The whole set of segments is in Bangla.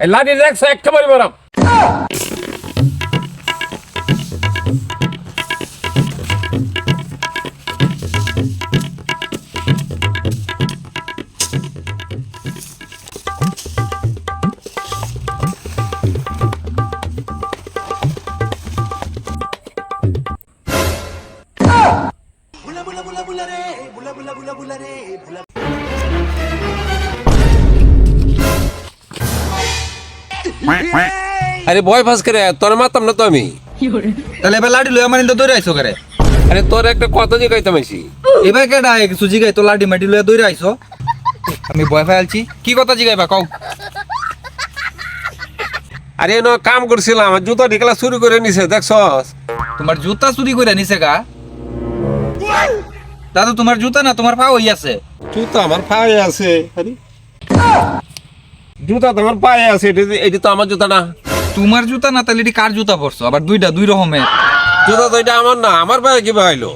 এই লাঠি দেখছো একেবারে বরাম। আরে ভয় ফাঁস করে তোর মারতাম না তো আমি। তাহলে এবার লাঠি লয়ে আমার ইন্দা দৌড়ে আইছো করে? আরে তোর একটা কথা জিগাইতাম আইছি। এবার কেডা কিছু জিগাই তো লাঠি মাটি লয়ে দৌড়ে আইছো? আমি ভয় পাইছি, কি কথা জিগাইবা কও? আরে ন কাম করছিলাম, আমার জুতা ঢিকলা চুরি করে নিছে দেখছস? তোমার জুতা চুরি করে নিছে গা? দাদু তোমার জুতা না তোমার পা হই আছে। জুতা আমার পায়ে আছে। আরে জুতা তোমার পায়ে আছে, এটা তো আমার জুতা না। তোমার জুতা না তাহলে এটি কার জুতা পরছো? আবার দুইটা দুই রকমের জুতা তো এটা আমার না, আমার পায়ে কি পাইলো?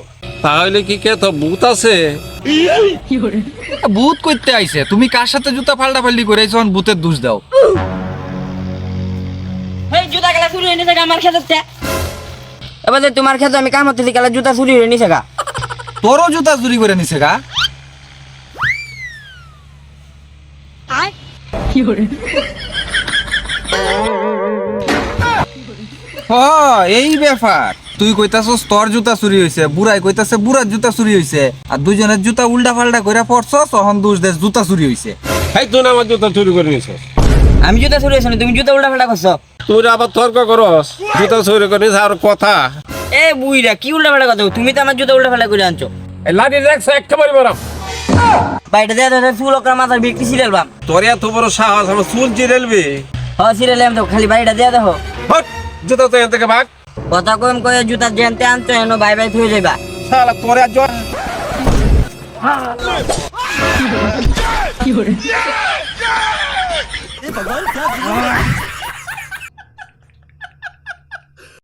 তাহলে কি কে তো ভূত আছে? ভূত করতে আইছে, তুমি কার সাথে জুতা ফাল্টা ফাল্টি করে আইছো? ভূতের দোষ দাও। এই জুতা গেলা চুরি হয়ে নিছে গা আমার খেতে। এবার যে তোমার খেতে আমি কাম হতে গেলা জুতা চুরি হয়ে নিছে গা। তোরও জুতা চুরি করে নিছে গা? এই ব্যাপার, তুই কইতাছস তোর জুতা চুরি হইছে, বুড়াই কইতাছে বুড়ার জুতা চুরি হইছে, আর দুইজনের জুতা উল্টা পাল্টা কইরা পড়ছস, তখন দোষ দেশ জুতা চুরি হইছে। এই তুই না আমার জুতা চুরি করে নিছিস। আমি জুতা চুরি হইছে না, তুমি জুতা উল্টা পাল্টা করছো। তুই আবার তর্ক করস, জুতা চুরি করে নিছিস আর কথা। এ বুইরা কি উল্টা পাল্টা কথা? তুমি তো আমার জুতা উল্টা পাল্টা করে আনছো। এই লাঠি দেখছো একেবারে বরাম। বাইরে দেয়া তো চুল ওকরা মাথার বিক্রি সিরিয়াল বাম। তোর এত বড় সাহস, আমার চুল চিরেলবি? হ্যাঁ সিরিয়াল এম তো খালি বাইরে দেয়া দেখো। হট, জুতা তো এখান থেকে ভাগ। কথা কম কয়ে জুতা জেনতে আনছো এনো বাই বাই থুয়ে যাইবা। শালা তোর আর জ্বর। কি করে